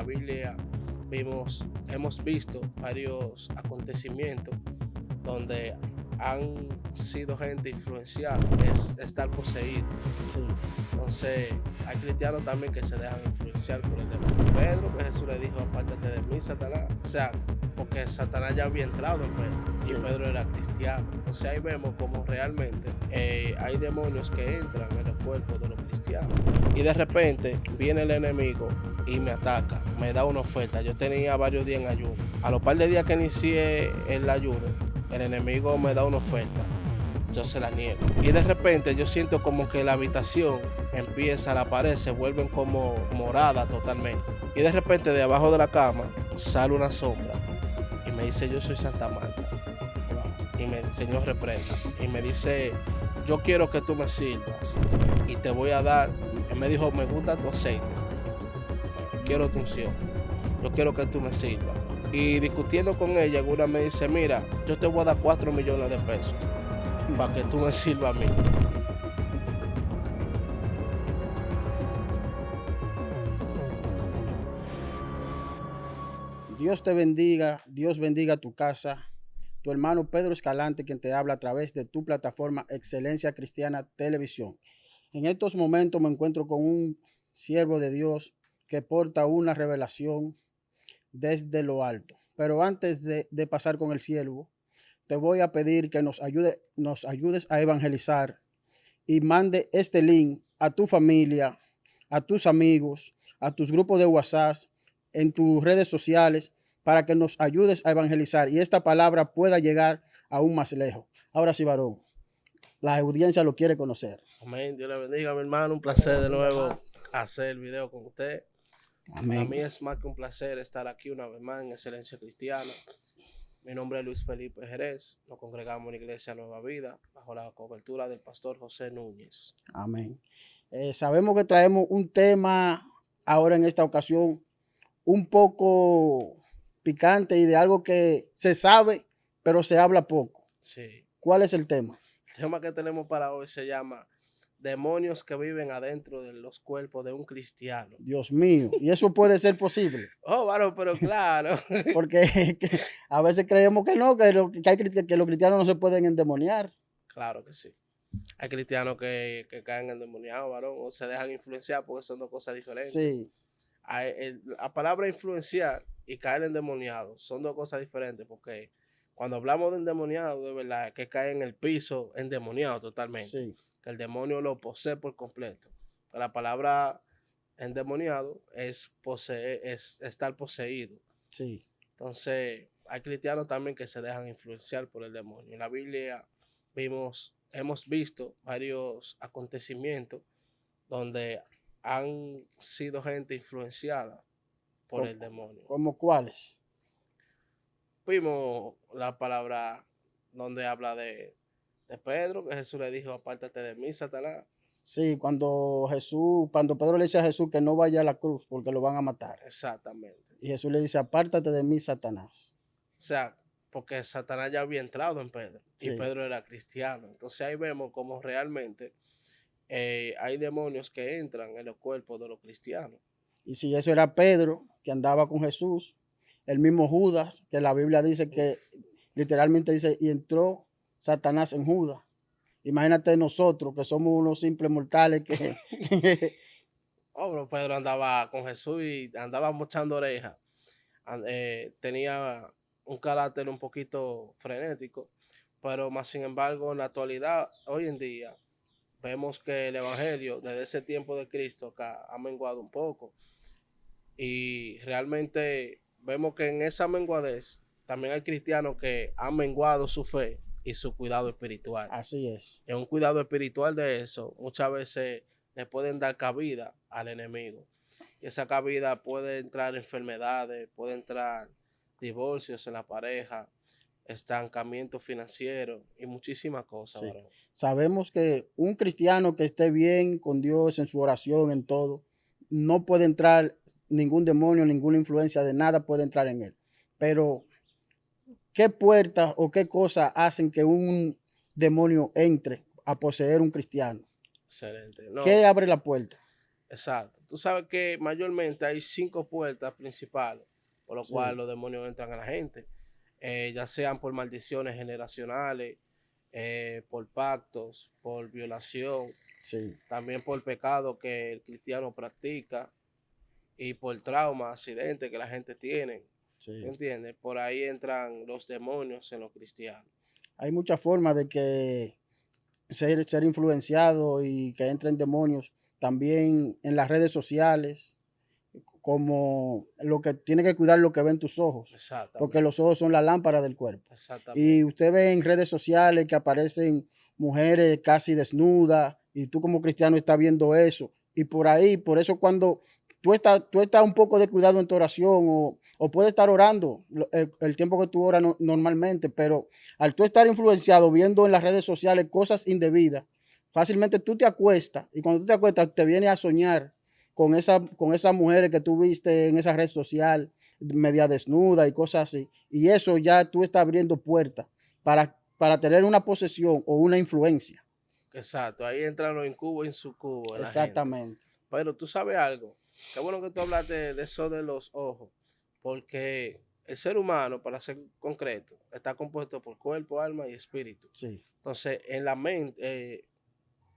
la Biblia hemos visto varios acontecimientos donde han sido gente influenciada, es estar poseído. Sí, Entonces, hay cristianos también que se dejan influenciar por el demonio. Pedro, que Jesús le dijo, apártate de mí, Satanás. O sea, porque Satanás ya había entrado en Pedro sí. y Pedro era cristiano. Entonces ahí vemos como realmente hay demonios que entran en el cuerpo de los cristianos. Y de repente viene el enemigo y me ataca, me da una oferta. Yo tenía varios días en ayuno. A los par de días que inicié el ayuno, el enemigo me da una oferta. Yo se la niego. Y de repente yo siento como que la habitación empieza, la pared se vuelven como morada totalmente. Y de repente de abajo de la cama sale una sombra y me dice, yo soy Santa Marta. Y el Señor reprenda. Y me dice, yo quiero que tú me sirvas y te voy a dar. Él me dijo, me gusta tu aceite, quiero tu unción, yo quiero que tú me sirvas. Y discutiendo con ella, una me dice, mira, yo te voy a dar 4 millones de pesos para que tú me sirvas a mí. Dios te bendiga, Dios bendiga tu casa. Tu hermano Pedro Escalante, quien te habla a través de tu plataforma Excelencia Cristiana Televisión. En estos momentos me encuentro con un siervo de Dios que porta una revelación desde lo alto. Pero antes de pasar con el siervo, te voy a pedir que nos ayudes a evangelizar y mande este link a tu familia, a tus amigos, a tus grupos de WhatsApp, en tus redes sociales, para que nos ayudes a evangelizar y esta palabra pueda llegar aún más lejos. Ahora sí, varón, la audiencia lo quiere conocer. Amén. Dios le bendiga, mi hermano. Un placer de nuevo hacer el video con usted. Para mí Amén. es más que un placer estar aquí una vez más en Excelencia Cristiana. Mi nombre es Luis Felipe Jerez. Nos congregamos en la Iglesia Nueva Vida bajo la cobertura del pastor José Núñez. Amén. Sabemos que traemos un tema ahora en esta ocasión un poco picante y de algo que se sabe, pero se habla poco. Sí. ¿Cuál es el tema? El tema que tenemos para hoy se llama demonios que viven adentro de los cuerpos de un cristiano. Dios mío, y eso puede ser posible. Oh, bueno, pero claro. Porque a veces creemos que no, que los cristianos no se pueden endemoniar. Claro que sí. Hay cristianos que caen endemoniados, varón, o se dejan influenciar porque son dos cosas diferentes. Sí, La palabra influenciar y caer endemoniado son dos cosas diferentes, porque cuando hablamos de endemoniado, de verdad, que cae en el piso endemoniado totalmente, sí, que el demonio lo posee por completo. Pero la palabra endemoniado es estar poseído. sí. Entonces, hay cristianos también que se dejan influenciar por el demonio. En la Biblia hemos visto varios acontecimientos donde han sido gente influenciada por el demonio. ¿Cómo cuáles? Vimos la palabra donde habla de Pedro, que Jesús le dijo, apártate de mí, Satanás. Sí, cuando Pedro le dice a Jesús que no vaya a la cruz porque lo van a matar. Exactamente. Y Jesús le dice, apártate de mí, Satanás. O sea, porque Satanás ya había entrado en Pedro y Sí. Pedro era cristiano. Entonces ahí vemos como realmente hay demonios que entran en los cuerpos de los cristianos. Y si eso era Pedro, que andaba con Jesús, el mismo Judas, que la Biblia dice que literalmente dice, y entró Satanás en Judas. Imagínate nosotros, que somos unos simples mortales que... Oh, pero Pedro andaba con Jesús y andaba mochando orejas. Tenía un carácter un poquito frenético, pero más sin embargo en la actualidad, hoy en día, vemos que el evangelio desde ese tiempo de Cristo acá ha menguado un poco y realmente vemos que en esa menguadez también hay cristianos que han menguado su fe y su cuidado espiritual. Así es. En un cuidado espiritual de eso, muchas veces le pueden dar cabida al enemigo. Y esa cabida puede entrar enfermedades, puede entrar divorcios en la pareja, estancamiento financiero y muchísimas cosas. Sí. Sabemos que un cristiano que esté bien con Dios en su oración, en todo, no puede entrar ningún demonio, ninguna influencia de nada puede entrar en él. Pero, ¿qué puertas o qué cosas hacen que un demonio entre a poseer un cristiano? Excelente. No, ¿Qué abre la puerta? Exacto. Tú sabes que mayormente hay 5 puertas principales por lo cual Sí, los demonios entran a la gente, ya sean por maldiciones generacionales, por pactos, por violación, sí, también por pecado que el cristiano practica y por trauma, accidentes que la gente tiene. ¿Tú sí. entiendes? Por ahí entran los demonios en los cristianos. Hay muchas formas de que ser influenciado y que entren demonios también en las redes sociales, como lo que tiene que cuidar lo que ven tus ojos, porque Exactamente, los ojos son la lámpara del cuerpo. Y exactamente, usted ve en redes sociales que aparecen mujeres casi desnudas y tú como cristiano estás viendo eso. Y por ahí, por eso cuando tú estás un poco de cuidado en tu oración o puedes estar orando el tiempo que tú oras normalmente, pero al tú estar influenciado viendo en las redes sociales cosas indebidas, fácilmente tú te acuestas y cuando tú te acuestas te vienes a soñar con esas mujeres que tú viste en esa red social, media desnuda y cosas así. Y eso ya tú estás abriendo puertas para tener una posesión o una influencia. exacto. Ahí entran los incubos en su cubo de la gente. Exactamente. Pero tú sabes algo. Qué bueno que tú hablaste de eso de los ojos. Porque el ser humano, para ser concreto, está compuesto por cuerpo, alma y espíritu. Sí, Entonces, en la mente,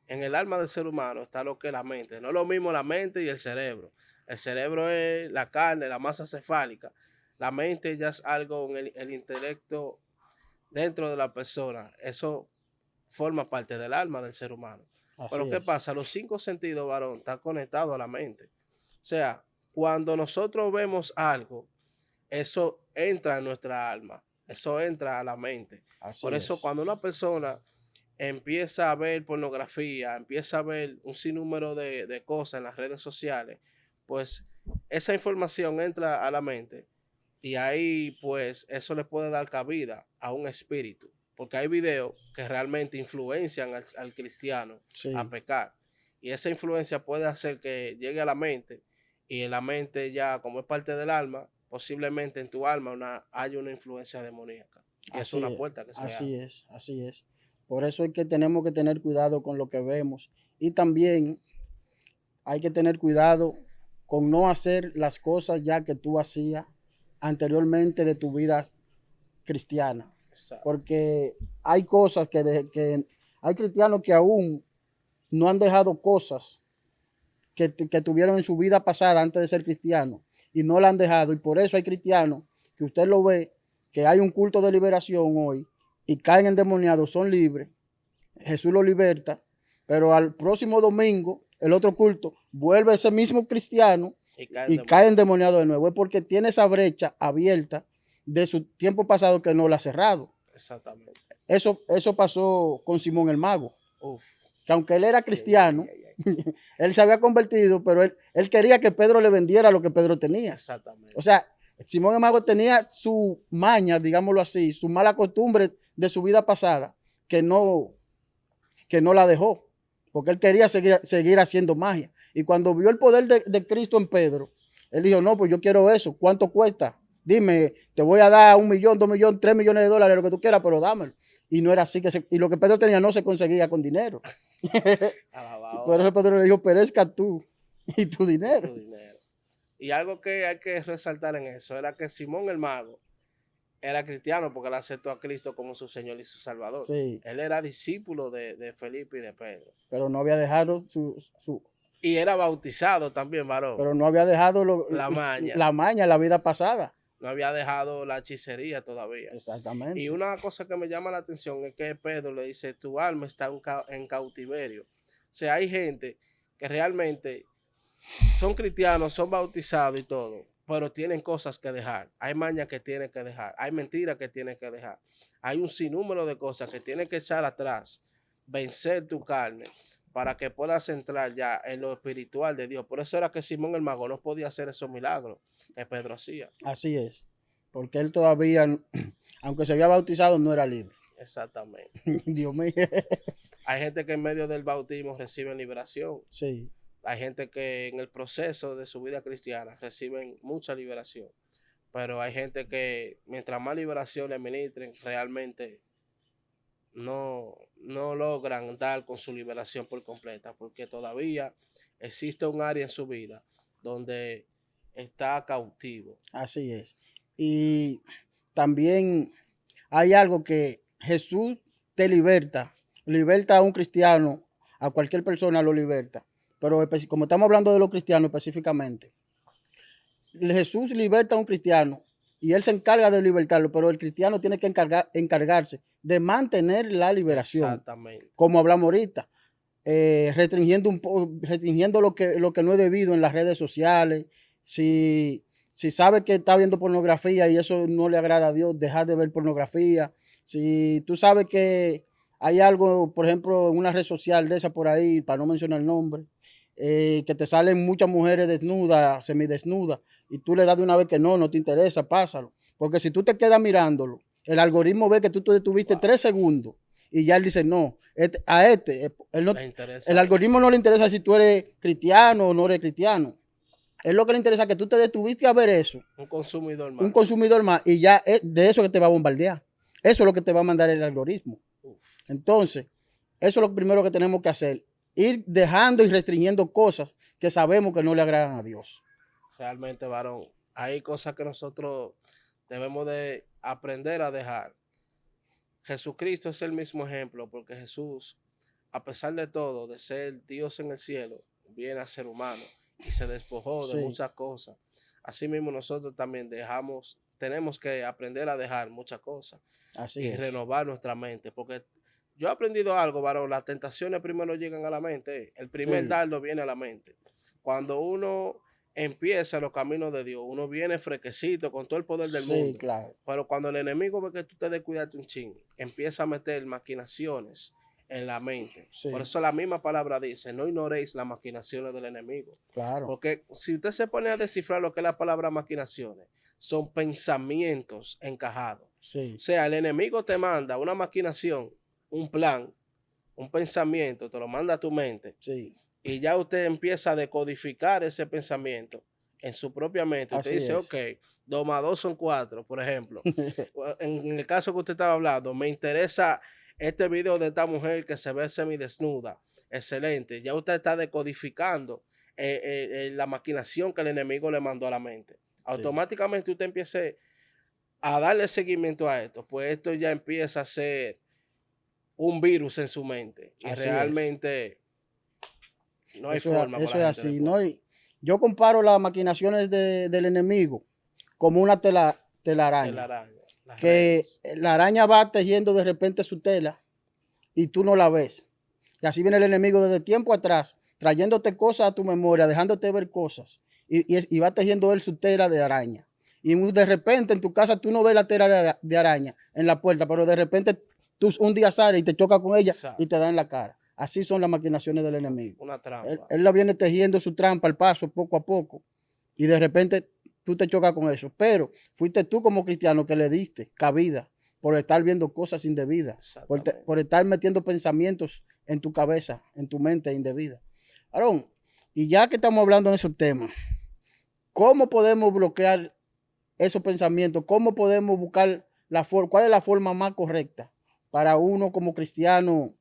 en el alma del ser humano está lo que es la mente. No es lo mismo la mente y el cerebro. El cerebro es la carne, la masa cefálica. La mente ya es algo en el intelecto dentro de la persona. Eso forma parte del alma del ser humano. Pero así ¿qué es. pasa? Los 5 sentidos, varón, están conectados a la mente. O sea, cuando nosotros vemos algo, eso entra en nuestra alma, eso entra a la mente. Por Así eso es. cuando una persona empieza a ver pornografía, empieza a ver un sinnúmero de cosas en las redes sociales, pues esa información entra a la mente y ahí pues eso le puede dar cabida a un espíritu, porque hay videos que realmente influencian al cristiano a Sí, pecar y esa influencia puede hacer que llegue a la mente y en la mente ya como es parte del alma, posiblemente en tu alma haya una influencia demoníaca y es una así es. puerta que se Así abre. es. Así es. Por eso es que tenemos que tener cuidado con lo que vemos. Y también hay que tener cuidado con no hacer las cosas ya que tú hacías anteriormente de tu vida cristiana. Exacto. Porque hay cosas que hay cristianos que aún no han dejado cosas que tuvieron en su vida pasada antes de ser cristianos y no la han dejado. Y por eso hay cristianos que usted lo ve, que hay un culto de liberación hoy y caen endemoniados, son libres. Jesús los liberta, pero al próximo domingo, el otro culto, vuelve ese mismo cristiano Y caen y cae demonios. endemoniado de nuevo. Es porque tiene esa brecha abierta de su tiempo pasado que no la ha cerrado. Exactamente. Eso pasó con Simón el Mago, Uf. que aunque él era Ay, ay, cristiano, ay, ay. él se había convertido, pero él quería que Pedro le vendiera lo que Pedro tenía. O Exactamente. sea, Simón el Mago tenía su maña, digámoslo así, su mala costumbre de su vida pasada, que no la dejó, porque él quería seguir haciendo magia. Y cuando vio el poder de Cristo en Pedro, él dijo, no, pues yo quiero eso, ¿cuánto cuesta? Dime, te voy a dar 1 millón, 2 millones, 3 millones de dólares, lo que tú quieras, pero dámelo. Y no era así, y lo que Pedro tenía no se conseguía con dinero. Por Alabado eso Pedro le dijo, perezca tú y tu y dinero. tu dinero. Y algo que hay que resaltar en eso era que Simón el Mago era cristiano porque él aceptó a Cristo como su Señor y su Salvador. Sí, Él era discípulo de Felipe y de Pedro. pero no había dejado Y era bautizado también, varón. pero no había dejado La maña. la maña en la vida pasada. No había dejado la hechicería todavía. Y Exactamente. una cosa que me llama la atención es que Pedro le dice, tu alma está en cautiverio. O sea, hay gente que realmente son cristianos, son bautizados y todo, pero tienen cosas que dejar. Hay mañas que tienen que dejar. Hay mentiras que tienen que dejar. Hay un sinnúmero de cosas que tienen que echar atrás, vencer tu carne para que puedas entrar ya en lo espiritual de Dios. Por eso era que Simón el Mago no podía hacer esos milagros que Pedro hacía. Así es. Porque él todavía, aunque se había bautizado, no era libre. Exactamente. Dios mío. Hay gente que en medio del bautismo recibe liberación. Sí, Hay gente que en el proceso de su vida cristiana reciben mucha liberación. Pero hay gente que mientras más liberación le ministren, realmente no logran dar con su liberación por completa, porque todavía existe un área en su vida donde está cautivo. Así es. Y también hay algo que Jesús te liberta a un cristiano, a cualquier persona lo liberta. Pero como estamos hablando de los cristianos específicamente, Jesús liberta a un cristiano y él se encarga de libertarlo, pero el cristiano tiene que encargarse de mantener la liberación. Exactamente. Como hablamos ahorita, restringiendo lo que no es debido en las redes sociales. Si sabe que está viendo pornografía y eso no le agrada a Dios, dejar de ver pornografía. Si tú sabes que hay algo, por ejemplo, en una red social de esa por ahí, para no mencionar el nombre, que te salen muchas mujeres desnudas, semidesnudas, y tú le das de una vez que no te interesa, pásalo. Porque si tú te quedas mirándolo, el algoritmo ve que tú te detuviste 3 segundos y ya él dice, no, el algoritmo no le interesa si tú eres cristiano o no eres cristiano. Es lo que le interesa, que tú te detuviste a ver eso. Un consumidor más. Un consumidor más, y ya es de eso que te va a bombardear. Eso es lo que te va a mandar el algoritmo. Uf. Entonces, eso es lo primero que tenemos que hacer. Ir dejando y restringiendo cosas que sabemos que no le agradan a Dios. Realmente, varón, hay cosas que nosotros debemos de aprender a dejar. Jesucristo es el mismo ejemplo, porque Jesús, a pesar de todo, de ser Dios en el cielo, viene a ser humano y se despojó de muchas cosas. Asimismo, nosotros también tenemos que aprender a dejar muchas cosas y renovar nuestra mente, porque yo he aprendido algo, varón, las tentaciones primero llegan a la mente, el primer dardo viene a la mente. Cuando uno empieza los caminos de Dios, uno viene fresquecito con todo el poder del mundo. Claro. Pero cuando el enemigo ve que tú te descuidaste un chin, empieza a meter maquinaciones en la mente. Por eso la misma palabra dice, no ignoréis las maquinaciones del enemigo. Claro. Porque si usted se pone a descifrar lo que es la palabra maquinaciones, son pensamientos encajados. O sea, el enemigo te manda una maquinación, un plan, un pensamiento, te lo manda a tu mente. Y ya usted empieza a decodificar ese pensamiento en su propia mente. Usted dice, ok, 2 más 2 son 4, por ejemplo. En el caso que usted estaba hablando, me interesa este video de esta mujer que se ve semidesnuda. Excelente. Ya usted está decodificando la maquinación que el enemigo le mandó a la mente. Automáticamente usted empiece a darle seguimiento a esto. Pues esto ya empieza a ser un virus en su mente. Y realmente no hay forma. Eso es así. No yo comparo las maquinaciones del enemigo como una telaraña. Que la araña va tejiendo de repente su tela y tú no la ves. Y así viene el enemigo desde tiempo atrás, trayéndote cosas a tu memoria, dejándote ver cosas. Y va tejiendo él su tela de araña. Y de repente en tu casa tú no ves la tela de araña en la puerta, pero de repente tú un día sales y te chocas con ella y te da en la cara. Así son las maquinaciones del enemigo. Una trampa. Él la viene tejiendo su trampa al paso, poco a poco. Y de repente tú te chocas con eso. Pero fuiste tú como cristiano que le diste cabida por estar viendo cosas indebidas. Por estar metiendo pensamientos en tu cabeza, en tu mente indebida. Aarón, y ya que estamos hablando de esos temas, ¿cómo podemos bloquear esos pensamientos? ¿Cómo podemos buscar cuál es la forma más correcta para uno como cristiano?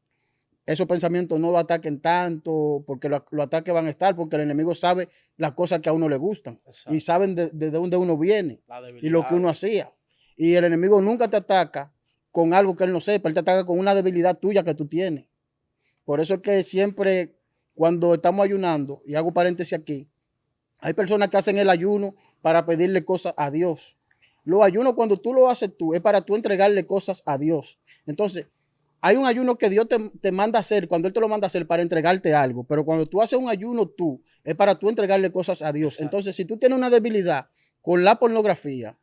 Esos pensamientos no lo ataquen tanto, porque los ataques van a estar, porque el enemigo sabe las cosas que a uno le gustan. Exacto. Y saben de dónde uno viene y lo que uno hacía. Y el enemigo nunca te ataca con algo que él no sepa, él te ataca con una debilidad tuya que tú tienes. Por eso es que siempre cuando estamos ayunando, y hago paréntesis aquí, hay personas que hacen el ayuno para pedirle cosas a Dios. Los ayunos, cuando tú lo haces tú, es para tú entregarle cosas a Dios. Entonces, hay un ayuno que Dios te manda a hacer, cuando Él te lo manda a hacer para entregarte algo, pero cuando tú haces un ayuno tú, es para tú entregarle cosas a Dios. Exacto. Entonces, si tú tienes una debilidad con la pornografía,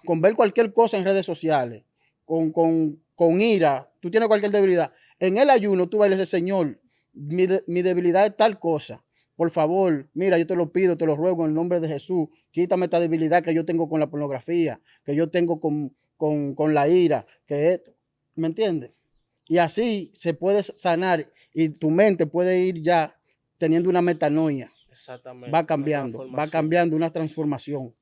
con ver cualquier cosa en redes sociales, con ira, tú tienes cualquier debilidad, en el ayuno tú vas a decir, Señor, mi debilidad es tal cosa. Por favor, mira, yo te lo pido, te lo ruego en el nombre de Jesús, quítame esta debilidad que yo tengo con la pornografía, que yo tengo con la ira, que esto, ¿me entiendes? Y así se puede sanar y tu mente puede ir ya teniendo una metanoia. Exactamente. Va cambiando una transformación.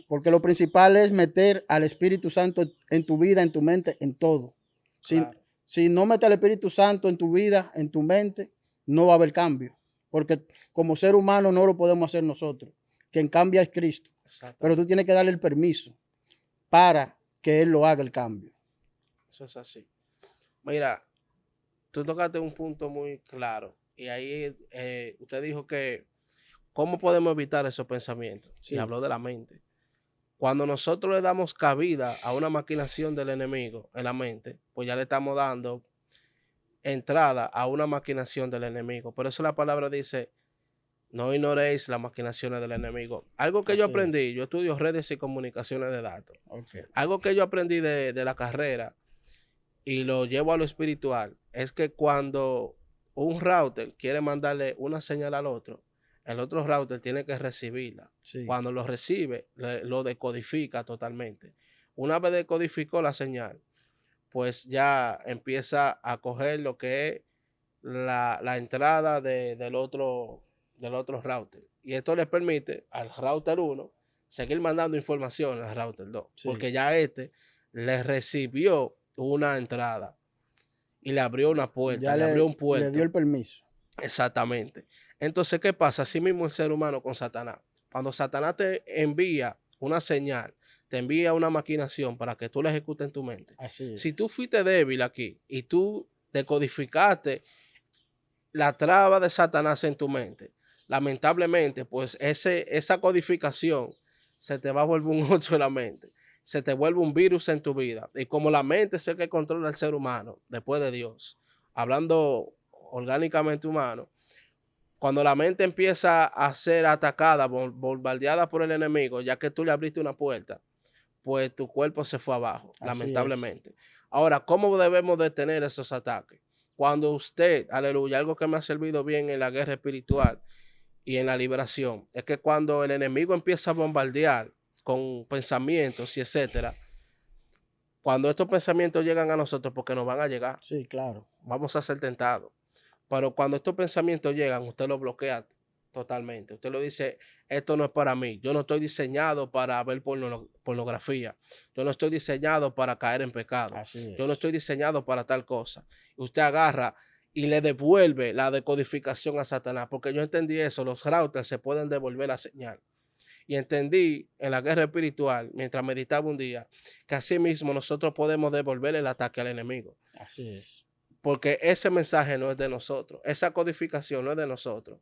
Porque lo principal es meter al Espíritu Santo en tu vida, en tu mente, en todo. Si, Claro. si no mete el Espíritu Santo en tu vida, en tu mente, no va a haber cambio. Porque como ser humano no lo podemos hacer nosotros. Quien cambia es Cristo. Pero tú tienes que darle el permiso para que Él lo haga el cambio. Eso es así. Mira, tú tocaste un punto muy claro. Y ahí usted dijo que cómo podemos evitar esos pensamientos. Sí. Y habló de la mente. Cuando nosotros le damos cabida a una maquinación del enemigo en la mente, pues ya le estamos dando entrada a una maquinación del enemigo. Por eso la palabra dice, no ignoréis las maquinaciones del enemigo. Algo que yo Así aprendí, es. yo estudio redes y comunicaciones de datos. Okay. Algo que yo aprendí de la carrera y lo llevo a lo espiritual, es que cuando un router quiere mandarle una señal al otro, el otro router tiene que recibirla. Sí. Cuando lo recibe, lo decodifica totalmente. Una vez decodificó la señal, pues ya empieza a coger lo que es la entrada del otro router. Y esto le permite al router 1 seguir mandando información al router 2, Sí. porque ya este le recibió una entrada y le abrió una puerta, Ya le abrió un le puerto. dio el permiso. Exactamente. Entonces, ¿qué pasa? Así mismo el ser humano con Satanás. Cuando Satanás te envía una señal, te envía una maquinación para que tú la ejecutes en tu mente. Así es. Si tú fuiste débil aquí y tú decodificaste la traba de Satanás en tu mente, lamentablemente, pues esa codificación se te va a volver un 8 en la mente. Se te vuelve un virus en tu vida. Y como la mente es el que controla al ser humano, después de Dios, hablando orgánicamente humano, cuando la mente empieza a ser atacada, bombardeada por el enemigo, ya que tú le abriste una puerta, pues tu cuerpo se fue abajo, Así lamentablemente. Ahora, ¿cómo debemos detener esos ataques? Cuando usted, aleluya, algo que me ha servido bien en la guerra espiritual y en la liberación, es que cuando el enemigo empieza a bombardear con pensamientos y etcétera, cuando estos pensamientos llegan a nosotros, porque nos van a llegar, Sí, claro. vamos a ser tentados. Pero cuando estos pensamientos llegan, usted los bloquea totalmente. Usted lo dice, esto no es para mí. Yo no estoy diseñado para ver pornografía. Yo no estoy diseñado para caer en pecado. Así Yo no es. estoy diseñado para tal cosa. Y usted agarra y le devuelve la decodificación a Satanás. Porque yo entendí eso. Los routers se pueden devolver la señal. Y entendí en la guerra espiritual, mientras meditaba un día, que así mismo nosotros podemos devolver el ataque al enemigo. Así es. Porque ese mensaje no es de nosotros, esa codificación no es de nosotros.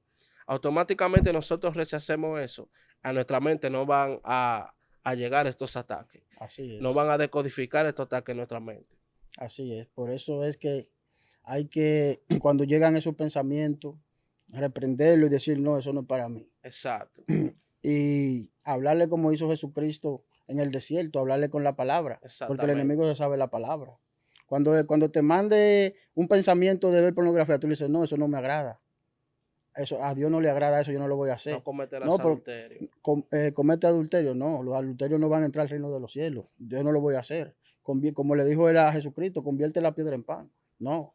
Automáticamente nosotros rechacemos eso, a nuestra mente no van a llegar estos ataques, Así es. no van a decodificar estos ataques en nuestra mente. Así es. Por eso es que hay que, cuando llegan esos pensamientos, reprenderlo y decir, no, eso no es para mí. Exacto. Y hablarle como hizo Jesucristo en el desierto, hablarle con la palabra, porque el Exactamente. enemigo se sabe la palabra. Cuando te mande un pensamiento de ver pornografía, tú le dices, no, eso no me agrada. Eso, a Dios no le agrada eso, yo no lo voy a hacer. No cometerás No, pero adulterio. comete adulterio, no, los adulterios no van a entrar al reino de los cielos. Yo no lo voy a hacer. Como le dijo él a Jesucristo, convierte la piedra en pan. No.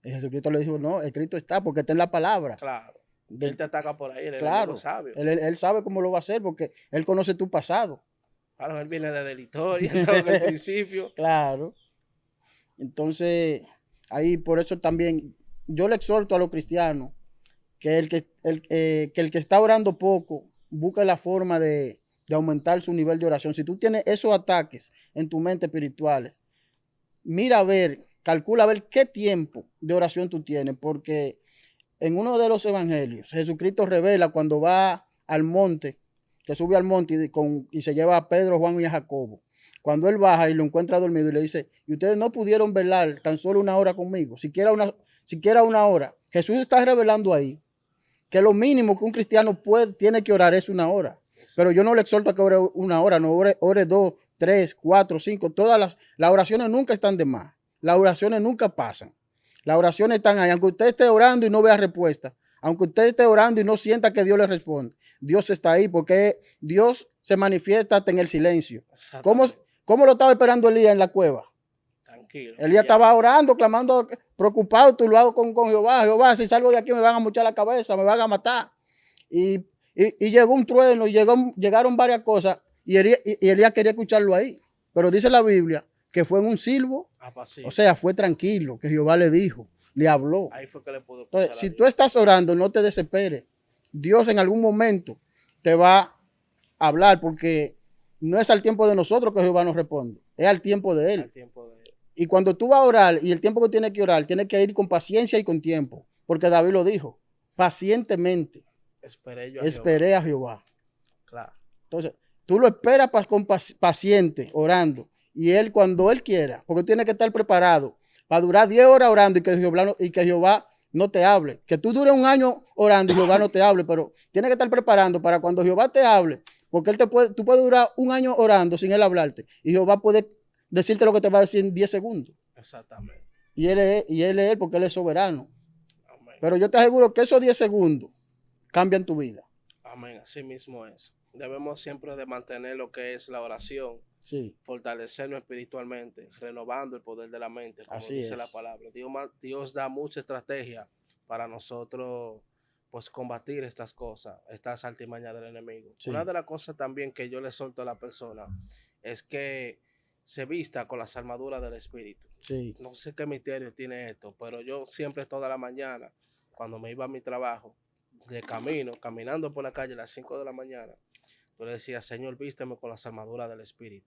Y Jesucristo le dijo, no, escrito está, porque está en la palabra. Claro. Él te ataca por ahí, el Claro, enemigo sabio. él sabe cómo lo va a hacer porque él conoce tu pasado. Claro, él viene desde la historia, desde el principio. Claro. Entonces, ahí por eso también yo le exhorto a los cristianos que el que está orando poco busque la forma de aumentar su nivel de oración. Si tú tienes esos ataques en tu mente espiritual, mira a ver, calcula a ver qué tiempo de oración tú tienes, porque en uno de los evangelios Jesucristo revela cuando va al monte, que sube al monte y se lleva a Pedro, Juan y a Jacobo. Cuando él baja y lo encuentra dormido y le dice, y ustedes no pudieron velar tan solo una hora conmigo, siquiera una hora. Jesús está revelando ahí que lo mínimo que un cristiano tiene que orar es una hora. Pero yo no le exhorto a que ore una hora, no ore 2, 3, 4, 5. Todas las oraciones nunca están de más. Las oraciones nunca pasan. Las oraciones están ahí. Aunque usted esté orando y no vea respuesta, aunque usted esté orando y no sienta que Dios le responde, Dios está ahí porque Dios se manifiesta hasta en el silencio. ¿Cómo lo estaba esperando Elías en la cueva? Tranquilo. Elías estaba orando, clamando, preocupado, turbado con Jehová. Jehová, si salgo de aquí me van a mochar la cabeza, me van a matar. Y llegó un trueno, y llegaron varias cosas, y Elías quería escucharlo ahí. Pero dice la Biblia que fue en un silbo O Apacible. sea, fue tranquilo, que Jehová le dijo, le habló. Ahí fue que le pudo Entonces, escuchar a si Dios. tú estás orando, no te desesperes. Dios en algún momento te va a hablar, porque no es al tiempo de nosotros que Jehová nos responde, es al tiempo de Al Él. tiempo de él. Y cuando tú vas a orar y el tiempo que tienes que orar, tienes que ir con paciencia y con tiempo, porque David lo dijo, pacientemente Esperé yo a Jehová. esperé a Jehová. Claro. Entonces, tú lo esperas con paciente, orando, y Él cuando Él quiera, porque tú tienes que estar preparado para durar 10 horas orando y que Jehová no te hable. Que tú dures un año orando y Jehová no te hable, pero tienes que estar preparando para cuando Jehová te hable, porque tú puedes durar un año orando sin Él hablarte, y Jehová puede decirte lo que te va a decir en 10 segundos. Exactamente. Y Él es Él porque Él es soberano. Amén. Pero yo te aseguro que esos 10 segundos cambian tu vida. Amén. Así mismo es. Debemos siempre de mantener lo que es la oración, Sí, fortalecernos espiritualmente, renovando el poder de la mente, como así dice la es. palabra. Dios da mucha estrategia para nosotros pues combatir estas cosas, estas artimañas del enemigo. Sí. Una de las cosas también que yo le solto a la persona es que se vista con las armaduras del Espíritu. Sí, No sé qué misterio tiene esto, pero yo siempre toda la mañana, cuando me iba a mi trabajo, de camino, caminando por la calle a las 5 de la mañana, yo le decía, Señor, vísteme con las armaduras del Espíritu.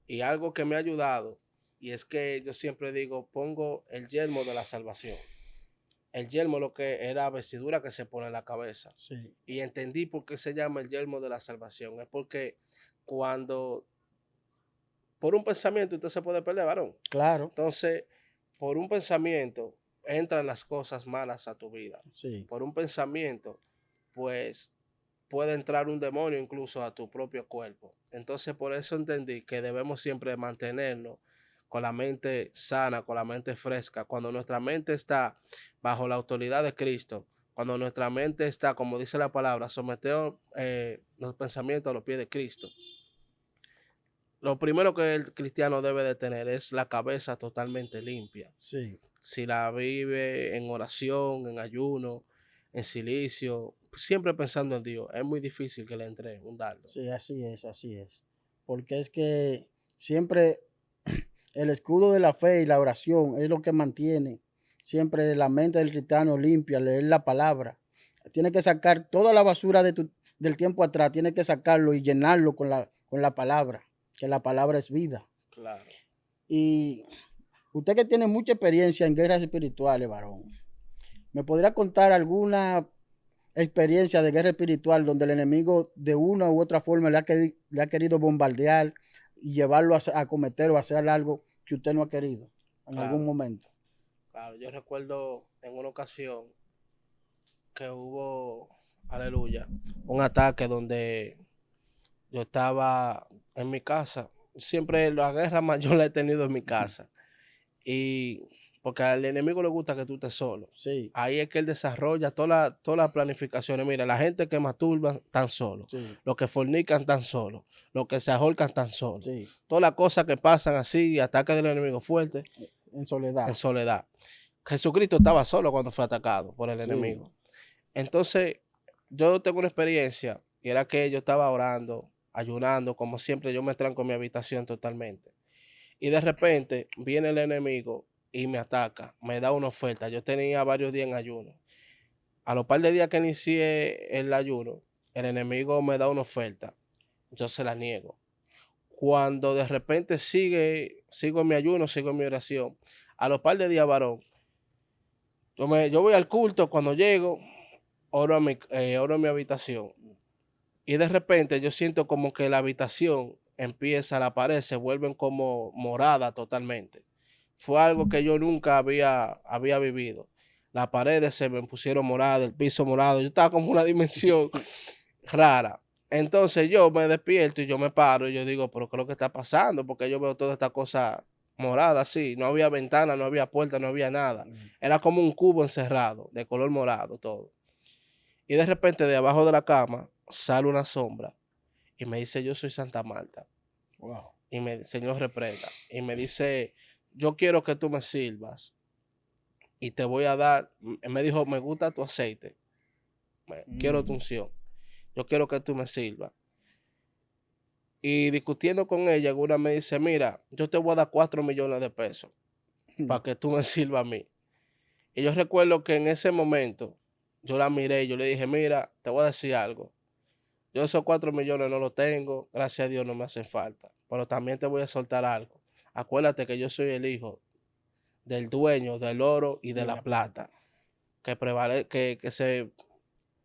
Y algo que me ha ayudado, y es que yo siempre digo, pongo el yelmo de la salvación. El yelmo lo que era vestidura que se pone en la cabeza. sí, Y entendí por qué se llama el yelmo de la salvación. Es porque cuando, por un pensamiento, usted se puede perder, varón. claro, Entonces, por un pensamiento, entran las cosas malas a tu vida. sí, Por un pensamiento, pues puede entrar un demonio incluso a tu propio cuerpo. Entonces, por eso entendí que debemos siempre mantenernos con la mente sana, con la mente fresca. Cuando nuestra mente está bajo la autoridad de Cristo, cuando nuestra mente está, como dice la palabra, sometido los pensamientos a los pies de Cristo. Lo primero que el cristiano debe de tener es la cabeza totalmente limpia. sí, Si la vive en oración, en ayuno, en silicio, siempre pensando en Dios, es muy difícil que le entre un dardo. sí, así es, así es. Porque es que siempre el escudo de la fe y la oración es lo que mantiene siempre la mente del cristiano limpia, leer la palabra. Tiene que sacar toda la basura del tiempo atrás, tiene que sacarlo y llenarlo con la palabra, que la palabra es vida. Claro. Y usted que tiene mucha experiencia en guerras espirituales, varón, ¿me podría contar alguna experiencia de guerra espiritual donde el enemigo de una u otra forma le ha querido bombardear y llevarlo a cometer o a hacer algo que usted no ha querido en Claro. algún momento? Claro, yo recuerdo en una ocasión que hubo, aleluya, un ataque donde yo estaba en mi casa. Siempre la guerra mayor la he tenido en mi casa. Y porque al enemigo le gusta que tú estés solo. Sí, Ahí es que él desarrolla todas las planificaciones. Mira, la gente que masturba tan solo, sí, los que fornican tan solo, los que se ahorcan tan solo. sí, Todas las cosas que pasan así, ataques del enemigo fuerte, en soledad. en soledad. Jesucristo estaba solo cuando fue atacado por el Sí, enemigo. Entonces, yo tengo una experiencia y era que yo estaba orando, ayunando, como siempre, yo me tranco en mi habitación totalmente. Y de repente viene el enemigo y me ataca, me da una oferta. Yo tenía varios días en ayuno. A los par de días que inicié el ayuno, el enemigo me da una oferta. Yo se la niego. Cuando de repente sigo en mi ayuno, sigo en mi oración. A los par de días, varón, yo voy al culto, cuando llego, oro en mi habitación. Y de repente yo siento como que la habitación empieza, la pared se vuelven como morada totalmente. Fue algo que yo nunca había vivido. Las paredes se me pusieron moradas, el piso morado. Yo estaba como una dimensión rara. Entonces yo me despierto y yo me paro y yo digo, pero ¿qué es lo que está pasando? Porque yo veo toda esta cosa morada así. No había ventana, no había puerta, no había nada. Era como un cubo encerrado, de color morado todo. Y de repente de abajo de la cama sale una sombra y me dice, yo soy Santa Marta. wow. Y Señor reprenda. Y me dice, yo quiero que tú me sirvas y te voy a dar, me dijo, me gusta tu aceite, quiero tu unción, yo quiero que tú me sirvas. Y discutiendo con ella, una me dice, mira, yo te voy a dar 4 millones de pesos para que tú me sirvas a mí. Y yo recuerdo que en ese momento yo la miré y yo le dije, mira, te voy a decir algo. Yo esos 4 millones no los tengo, gracias a Dios no me hacen falta. Pero también te voy a soltar algo. Acuérdate que yo soy el hijo del dueño del oro y de la plata.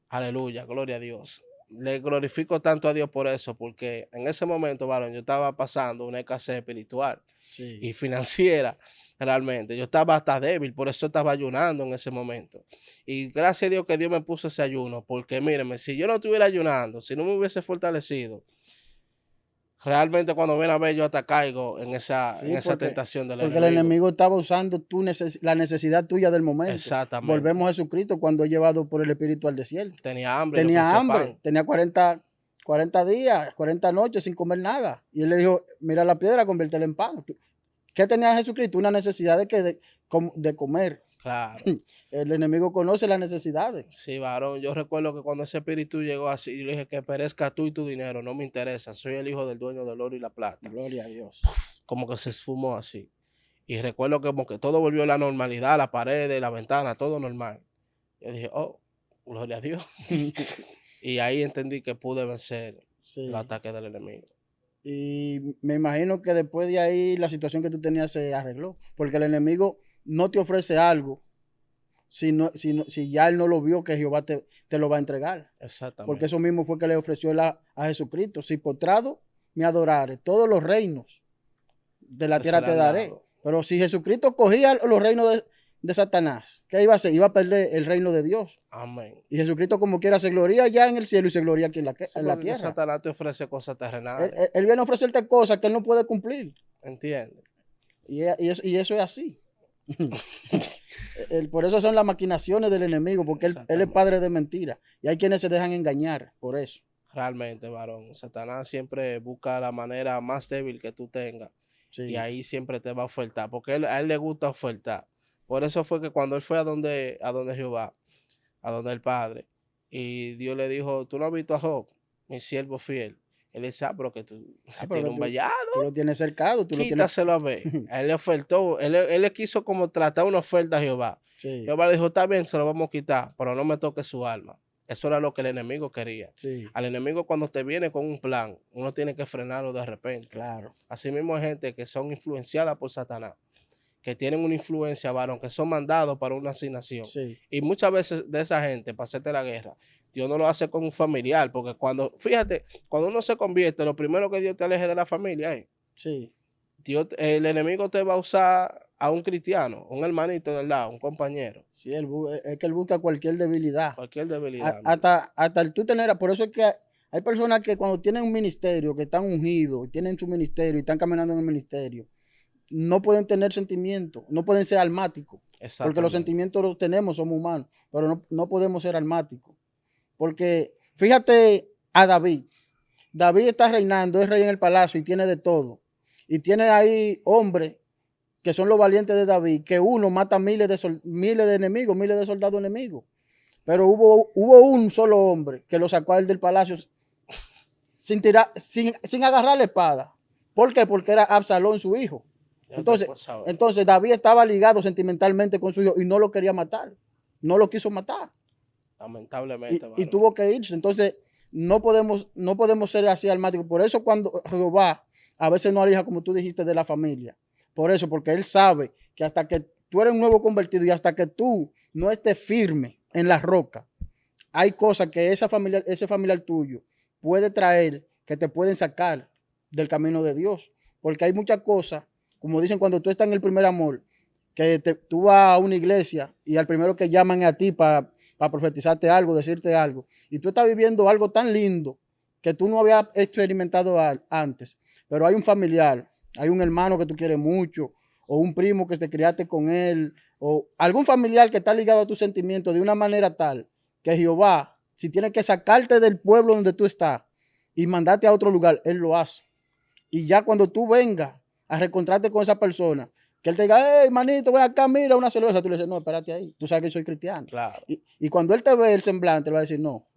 Aleluya, gloria a Dios. Le glorifico tanto a Dios por eso, porque en ese momento, varón, yo estaba pasando una escasez espiritual Sí. y financiera. Realmente, yo estaba hasta débil, por eso estaba ayunando en ese momento. Y gracias a Dios que Dios me puso ese ayuno, porque míreme, si yo no estuviera ayunando, si no me hubiese fortalecido, realmente cuando ven a ver yo hasta caigo en Sí, esa tentación del porque el enemigo. enemigo estaba usando la necesidad tuya del momento. Exactamente. Volvemos a Jesucristo cuando es llevado por el Espíritu al desierto. Tenía hambre, Tenía hambre, pan. tenía 40 días, 40 noches sin comer nada. Y él le dijo, mira la piedra, conviértela en pan. ¿Qué tenía Jesucristo? Una necesidad de comer. Claro. El enemigo conoce las necesidades. Sí, varón. Yo recuerdo que cuando ese espíritu llegó así, yo le dije que perezca tú y tu dinero, no me interesa. Soy el hijo del dueño del oro y la plata. Gloria a Dios. Como que se esfumó así. Y recuerdo que como que todo volvió a la normalidad, la pared, la ventana, todo normal. Yo dije, oh, gloria a Dios. Y ahí entendí que pude vencer el ataque del enemigo. Y me imagino que después de ahí la situación que tú tenías se arregló. Porque el enemigo no te ofrece algo si ya él no lo vio que Jehová te lo va a entregar. Exactamente. Porque eso mismo fue que le ofreció a Jesucristo. Si postrado me adorare, todos los reinos de la tierra te daré. Pero si Jesucristo cogía los reinos de Satanás, ¿qué iba a hacer? Iba a perder el reino de Dios. Amén. Y Jesucristo como quiera se gloria ya en el cielo y se gloria aquí en la tierra. Satanás te ofrece cosas terrenales. Él viene a ofrecerte cosas que él no puede cumplir. ¿Entiendes? Y eso es así. Por eso son las maquinaciones del enemigo, porque él es padre de mentira. Y hay quienes se dejan engañar por eso. Realmente, varón. Satanás siempre busca la manera más débil que tú tengas. Sí. Y ahí siempre te va a ofertar, porque a él le gusta ofertar. Por eso fue que cuando él fue a donde Jehová, a donde el Padre, y Dios le dijo, tú no has visto a Job, mi siervo fiel. Él dice, pero que tú tienes un vallado. Tú lo tienes cercado. Quítaselo a ver. A él le ofertó, él le quiso como tratar una oferta a Jehová. Sí. Jehová le dijo, está bien, se lo vamos a quitar, pero no me toque su alma. Eso era lo que el enemigo quería. Sí. Al enemigo cuando te viene con un plan, uno tiene que frenarlo de repente. Claro. Así mismo hay gente que son influenciadas por Satanás, que tienen una influencia, varón, que son mandados para una asignación. Sí. Y muchas veces de esa gente, para hacerte la guerra, Dios no lo hace con un familiar, porque fíjate, cuando uno se convierte, lo primero que Dios te aleje de la familia es. Sí. El enemigo te va a usar a un cristiano, un hermanito del lado, un compañero. Sí, es que él busca cualquier debilidad. Cualquier debilidad. Hasta el tú tener, por eso es que hay personas que cuando tienen un ministerio, que están ungidos, tienen su ministerio y están caminando en el ministerio, no pueden tener sentimientos, no pueden ser almáticos. Porque los sentimientos los tenemos, somos humanos, pero no podemos ser almáticos. Porque fíjate a David. David está reinando, es rey en el palacio y tiene de todo. Y tiene ahí hombres que son los valientes de David, que uno mata miles de enemigos, miles de soldados enemigos. Pero hubo un solo hombre que lo sacó a él del palacio sin agarrar la espada. ¿Por qué? Porque era Absalón, su hijo. Entonces David estaba ligado sentimentalmente con su hijo y no lo quería matar. No lo quiso matar. Lamentablemente. Y tuvo que irse. Entonces no podemos ser así almáticos. Por eso cuando Jehová a veces no alija, como tú dijiste, de la familia. Por eso, porque él sabe que hasta que tú eres un nuevo convertido y hasta que tú no estés firme en la roca, hay cosas que ese familiar tuyo puede traer que te pueden sacar del camino de Dios. Porque hay muchas cosas, como dicen cuando tú estás en el primer amor, que tú vas a una iglesia y al primero que llaman a ti para profetizarte algo, decirte algo, y tú estás viviendo algo tan lindo que tú no habías experimentado antes, pero hay un familiar, hay un hermano que tú quieres mucho, o un primo que te criaste con él, o algún familiar que está ligado a tus sentimientos de una manera tal que Jehová, si tiene que sacarte del pueblo donde tú estás y mandarte a otro lugar, él lo hace. Y ya cuando tú vengas a reencontrarte con esa persona, que él te diga, hey, manito, ven acá, mira una cerveza, tú le dices, no, espérate ahí, tú sabes que soy cristiano. Claro. Y cuando él te ve el semblante, él va a decir, no,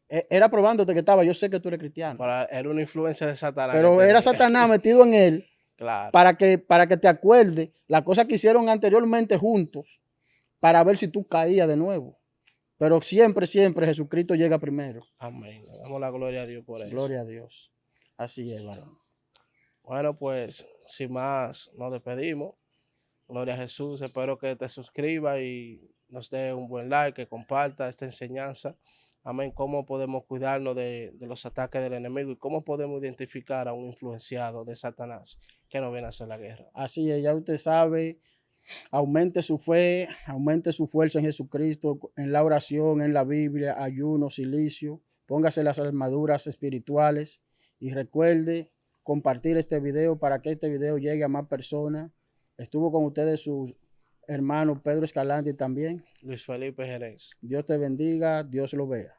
Era probándote que estaba, yo sé que tú eres cristiano. Era una influencia de Satanás. Pero era Satanás metido en él. Claro. Para que te acuerdes las cosas que hicieron anteriormente juntos, para ver si tú caías de nuevo. Pero siempre, siempre Jesucristo llega primero. Amén. Le damos la gloria a Dios por eso. Gloria a Dios. Así es, varón. Bueno, pues, sin más, nos despedimos. Gloria a Jesús. Espero que te suscribas y nos dé un buen like, que comparta esta enseñanza. Amén. Cómo podemos cuidarnos de los ataques del enemigo y cómo podemos identificar a un influenciado de Satanás que nos viene a hacer la guerra. Así es, ya usted sabe. Aumente su fe, aumente su fuerza en Jesucristo, en la oración, en la Biblia, ayuno, silicio. Póngase las armaduras espirituales y recuerde compartir este video para que este video llegue a más personas. Estuvo con ustedes su hermano Pedro Escalante también. Luis Felipe Jerez. Dios te bendiga, Dios lo vea.